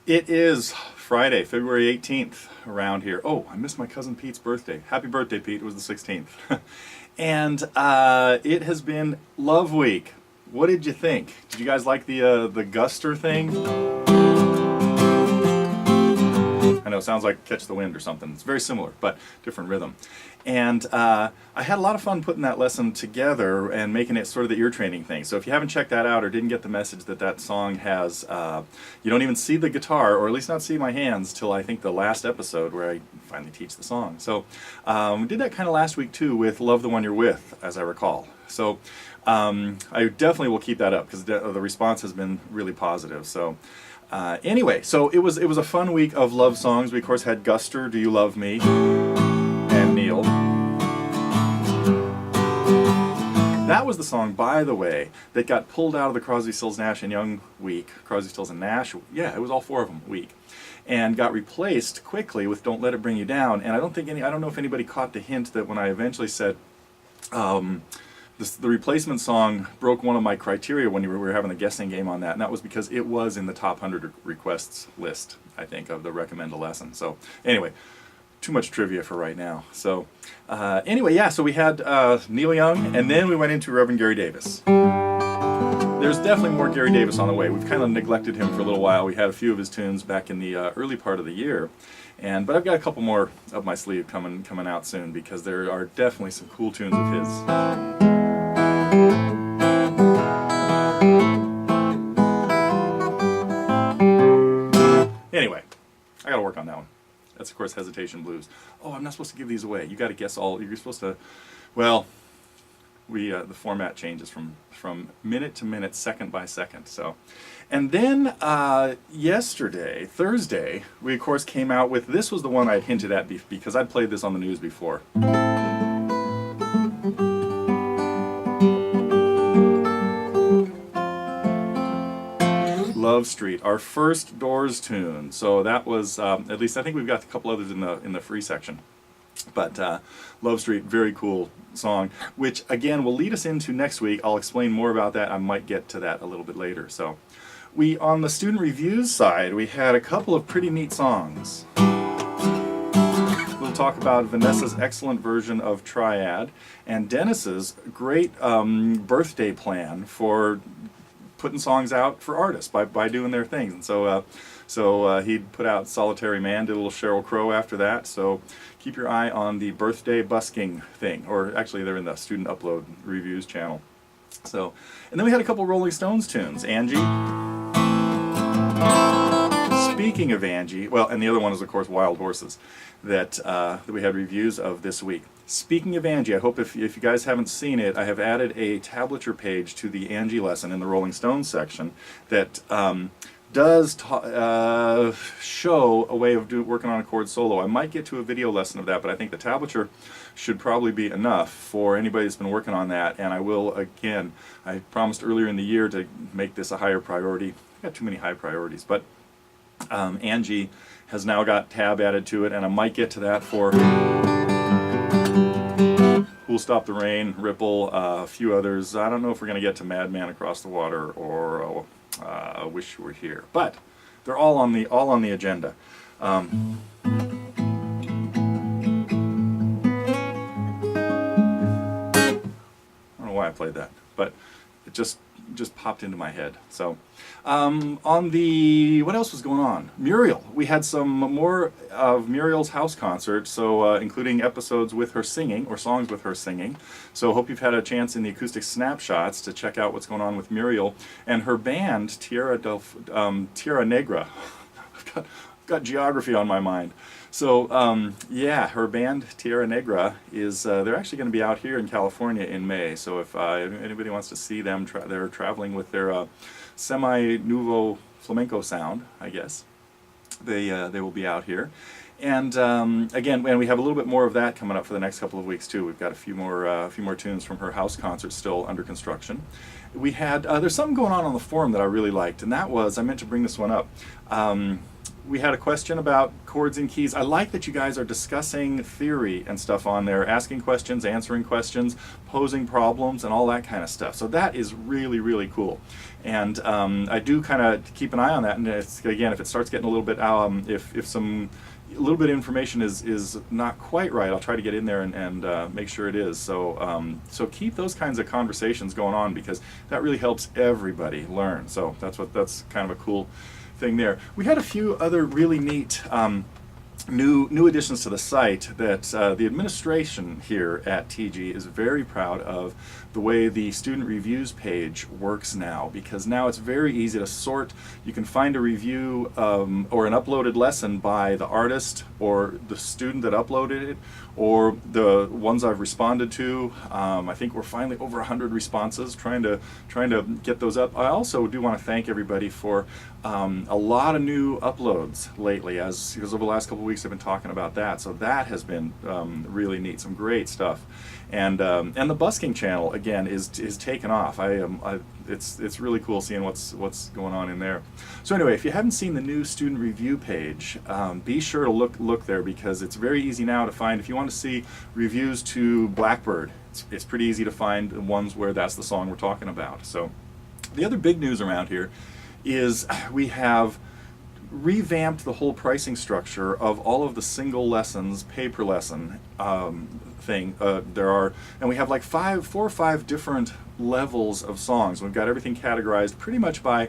It is Friday, February 18th around here. Oh, I missed my cousin Pete's birthday. Happy birthday, Pete. It was the 16th. And it has been Love Week. What did you think? Did you guys like the Guster thing? I know it sounds like Catch the Wind or something. It's very similar, but different rhythm. And I had a lot of fun putting that lesson together and making it sort of the ear training thing. So if you haven't checked that out or didn't get the message that that song has, you don't even see the guitar, or at least not see my hands, till I think the last episode where I finally teach the song. So we did that kind of last week too with Love the One You're With, as I recall. So I definitely will keep that up because the response has been really positive. So. Anyway, so it was a fun week of love songs. We of course had Guster, Do You Love Me, and Neil. That was the song, by the way, that got pulled out of the Crosby, Stills, Nash and Young week. Crosby, Stills and Nash, yeah, it was all four of them week, and got replaced quickly with Don't Let It Bring You Down. And I don't know if anybody caught the hint that when I eventually said. The replacement song broke one of my criteria when we were having the guessing game on that, and that was because it was in the top 100 requests list, I think, of the Recommend a Lesson. So anyway, too much trivia for right now. So anyway, yeah, so we had Neil Young, and then we went into Reverend Gary Davis. There's definitely more Gary Davis on the way. We've kind of neglected him for a little while. We had a few of his tunes back in the early part of the year. But I've got a couple more up my sleeve coming out soon, because there are definitely some cool tunes of his. Anyway, I gotta work on that one. That's of course Hesitation Blues. Oh, I'm not supposed to give these away. You gotta guess all. You're supposed to. Well, the format changes from minute to minute, second by second. So, and then yesterday, Thursday, we of course came out with, this was the one I'd hinted at because I'd played this on the news before. Love Street, our first Doors tune. So that was, at least I think we've got a couple others in the free section. But Love Street, very cool song, which again will lead us into next week. I'll explain more about that. I might get to that a little bit later. So on the student reviews side, we had a couple of pretty neat songs. We'll talk about Vanessa's excellent version of Triad and Dennis's great birthday plan for putting songs out for artists by doing their things. And so he put out Solitary Man, did a little Sheryl Crow after that. So keep your eye on the birthday busking thing, or actually they're in the student upload reviews channel. So, and then we had a couple Rolling Stones tunes. Angie. Speaking of Angie, well, and the other one is of course Wild Horses, that we had reviews of this week. Speaking of Angie, I hope if you guys haven't seen it, I have added a tablature page to the Angie lesson in the Rolling Stones section that does show a way of working on a chord solo. I might get to a video lesson of that, but I think the tablature should probably be enough for anybody that's been working on that. And I will, again, I promised earlier in the year to make this a higher priority. I've got too many high priorities, but Angie has now got tab added to it, and I might get to that for Who'll Stop the Rain, Ripple, a few others. I don't know if we're going to get to Madman Across the Water or Wish You Were Here, but they're all on the agenda. I don't know why I played that, but it just popped into my head. So on the, what else was going on? Muriel, we had some more of Muriel's house concert, so including episodes with her singing, or songs with her singing. So hope you've had a chance in the acoustic snapshots to check out what's going on with Muriel and her band Tierra Negra. I've got geography on my mind. So yeah, her band Tierra Negra is, they're actually going to be out here in California in May. So if anybody wants to see them, they're traveling with their semi-nouveau flamenco sound, I guess. They will be out here. And again, and we have a little bit more of that coming up for the next couple of weeks too. We've got a few more tunes from her house concert still under construction. We had there's something going on the forum that I really liked, and that was, I meant to bring this one up. We had a question about chords and keys. I like that you guys are discussing theory and stuff on there, asking questions, answering questions, posing problems, and all that kind of stuff. So that is really, really cool. And I do kind of keep an eye on that. And it's, again, if it starts getting a little bit, if some a little bit of information is not quite right, I'll try to get in there and make sure it is. So so keep those kinds of conversations going on, because that really helps everybody learn. So that's kind of a cool thing there. We had a few other really neat new additions to the site that the administration here at TG is very proud of the way the student reviews page works now, because now it's very easy to sort. You can find a review or an uploaded lesson by the artist or the student that uploaded it, or the ones I've responded to. I think we're finally over 100 responses, trying to get those up. I also do want to thank everybody for a lot of new uploads lately, because over the last couple of weeks I've been talking about that. So that has been really neat, some great stuff. And the busking channel again is taken off. It's really cool seeing what's going on in there. So anyway, if you haven't seen the new student review page, be sure to look there, because it's very easy now to find. If you want to see reviews to Blackbird, it's pretty easy to find ones where that's the song we're talking about. So the other big news around here is we have revamped the whole pricing structure of all of the single lessons, pay per lesson thing. And we have like 4 or 5 different levels of songs. We've got everything categorized pretty much by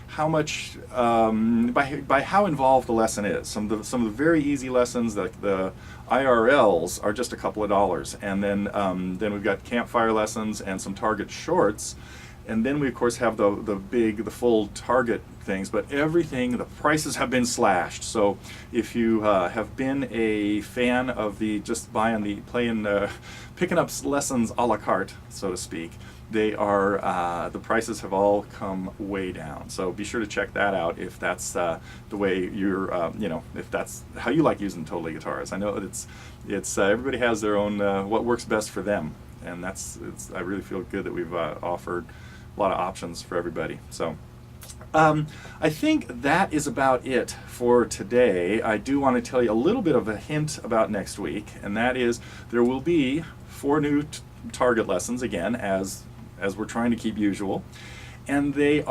how much, by how involved the lesson is. Some of the very easy lessons, like the IRLs, are just a couple of dollars, and then we've got campfire lessons and some target shorts. And then we of course have the full target things, but everything, the prices have been slashed. So if you have been a fan of picking up lessons a la carte, so to speak, the prices have all come way down. So be sure to check that out if that's the way you're, if that's how you like using Totally Guitars. I know it's everybody has their own what works best for them, and I really feel good that we've offered a lot of options for everybody. So I think that is about it for today. I do want to tell you a little bit of a hint about next week, and that is there will be 4 new target lessons again, as we're trying to keep usual. And it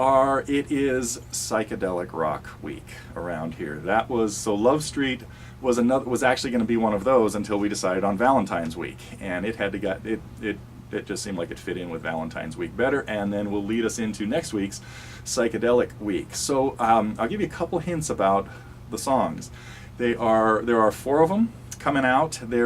is Psychedelic Rock Week around here. So Love Street was actually going to be one of those until we decided on Valentine's Week, and it just seemed like it fit in with Valentine's Week better, and then will lead us into next week's Psychedelic Week. So I'll give you a couple hints about the songs. There are 4 of them coming out. They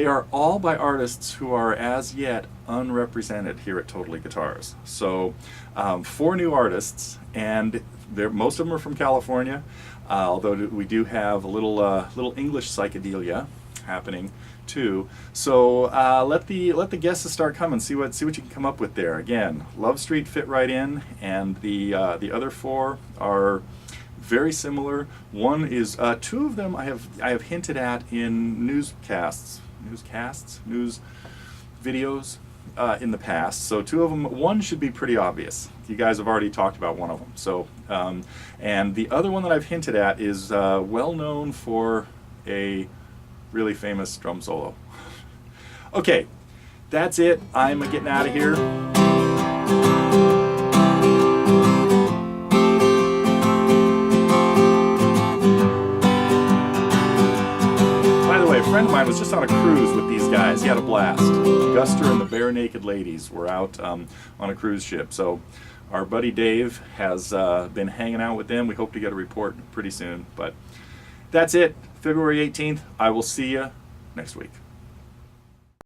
are all by artists who are as yet unrepresented here at Totally Guitars. So 4 new artists, and most of them are from California, although we do have a little English psychedelia happening too. So let the guesses start coming. See what you can come up with there. Again, Love Street fit right in, and the other 4 are very similar. One is 2 of them I have hinted at in news videos in the past. So 2 of them, one should be pretty obvious. You guys have already talked about one of them. So and the other one that I've hinted at is well known for a really famous drum solo. Okay, that's it. I'm getting out of here. By the way, a friend of mine was just on a cruise with these guys. He had a blast. Guster and the Bare Naked Ladies were out on a cruise ship. So our buddy Dave has been hanging out with them. We hope to get a report pretty soon. But that's it. February 18th. I will see you next week.